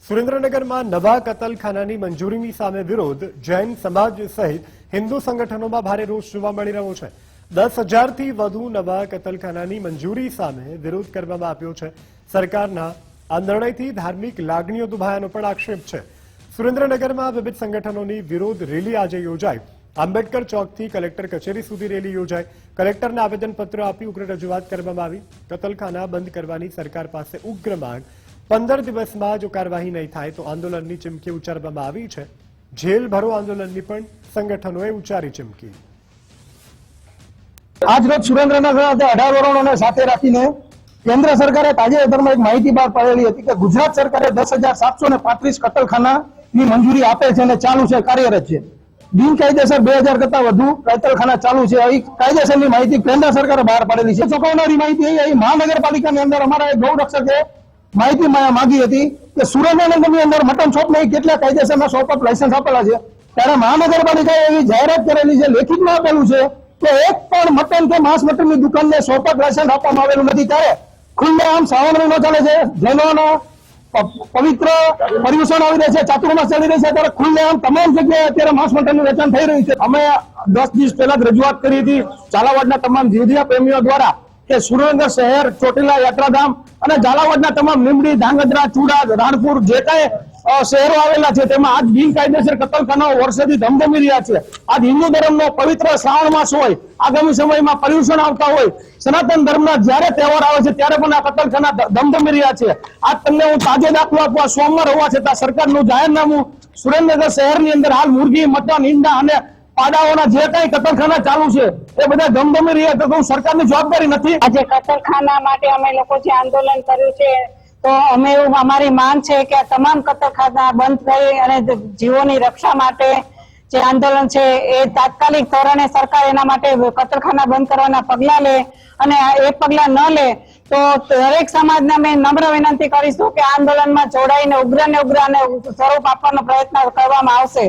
સુરેન્દ્રનગરમાં નવા કતલખાનાની મંજૂરીની સામે વિરોધ જૈન સમાજ સહિત હિન્દુ સંગઠનોમાં ભારે રોષ જોવા મળી રહ્યો છે। 10,000થી વધુ નવા કતલખાનાની મંજૂરી સામે વિરોધ કરવામાં આવ્યો છે। સરકારના આ નિર્ણયથી ધાર્મિક લાગણીઓ દુભાયાનો પણ આક્ષેપ છે। સુરેન્દ્રનગરમાં વિવિધ સંગઠનોની વિરોધ રેલી આજે યોજાઈ। આંબેડકર ચોકથી કલેક્ટર કચેરી સુધી રેલી યોજાઈ। કલેક્ટરને આવેદનપત્ર આપી ઉગ્ર રજૂઆત કરવામાં આવી। કતલખાના બંધ કરવાની સરકાર પાસે ઉગ્ર માંગ। 15 દિવસમાં જો કાર્યવાહી નહીં થાય તો આંદોલનની ચીમકી ઉચ્ચારવામાં આવી છે। જેલ ભરો આંદોલનની પણ સંગઠનોએ ઉચ્ચારી ચીમકી। આજ રોજ સુરેન્દ્રનગર 18 વરોણોને સાથે રાખીને કેન્દ્ર સરકારે તાજેતરમાં એક માહિતી બહાર પાડેલી હતી કે ગુજરાત સરકારે 10,735 કતલખાનાની મંજૂરી આપે છે અને ચાલુ છે, કાર્યરત છે। બિનકાયદેસર 2,000 કરતા વધુ કતલખાના ચાલુ છે। અહીં કાયદેસરની માહિતી કેન્દ્ર સરકારે બહાર પાડેલી છે। ચોંકાવનારી માહિતી અહીં મહાનગરપાલિકાની અંદર અમારા એક ગૌરક્ષકે માહિતી માંગી હતી કે સુરેન્દ્રનગરની અંદર મટન શોપ નહીં કેટલા કાયદેસરના શોપ ઓફ લાયસન્સ આપેલા છે, ત્યારે મહાનગરપાલિકાએ એવી જાહેરાત કરેલી છે, લેખિતમાં આપેલું છે કે એક પણ મટન કે માંસ મટનની દુકાનને શોપ ઓફ લાયસન્સ આપવામાં આવેલું નથી। ત્યારે ખુલ્લેઆમ શ્રાવણ મહિનો ચાલે છે, જૈનોના પવિત્ર પર્યુષણ આવી રહ્યા છે, ચાતુર્માસ ચાલી રહી છે, ત્યારે ખુલ્લેઆમ તમામ જગ્યાએ અત્યારે માંસ મટનનું વેચાણ થઈ રહ્યું છે। અમે 10 દિવસ પહેલા જ રજૂઆત કરી હતી ઝાલાવાડના તમામ જીવદયા પ્રેમીઓ દ્વારા કે સુરેન્દ્રનગર શહેર, ચોટીલા, યાત્રાધામ અને ઝાલાવાડના તમામ લીંબડી, ધાંગધ્રા, ચુડા, રાણપુર જે કાંઈ શહેરો આવેલા છે તેમાં આજ બિનકાયદેસર કતલખાનાઓ વર્ષોથી ધમધમી રહ્યા છે। આજ હિન્દુ ધર્મનો પવિત્ર શ્રાવણ માસ હોય, આગામી સમયમાં પર્યુષણ આવતા હોય, સનાતન ધર્મના જ્યારે તહેવાર આવે છે ત્યારે પણ આ કતલખાના ધમધમી રહ્યા છે। આજ તમને હું તાજો દાખલો આપવા, સોમવાર હોવા છતાં સરકારનું જાહેરનામું સુરેન્દ્રનગર શહેરની અંદર હાલ મુરગી, મટન, ઈંડા અને પાડાઓના જે કઈ કતલખાના ચાલુ છે એ બધા ધમધમી રહ્યા છે, તો સરકારની જવાબદારી નથી। આજે કતલખાના માટે અમે લોકો જે આંદોલન કર્યું છે તો અમે અમારી માંગ છે કે તમામ કતલખાના બંધ કરી અને જીવોની રક્ષા માટે જે આંદોલન છે એ તાત્કાલિક ધોરણે સરકાર એના માટે કતલખાના બંધ કરવાના પગલા લે અને એ પગલા ન લે તો દરેક સમાજને અમે નમ્ર વિનંતી કરીશું કે આંદોલનમાં જોડાઈને ઉગ્ર ને ઉગ્ર અને સ્વરૂપ આપવાનો પ્રયત્ન કરવામાં આવશે।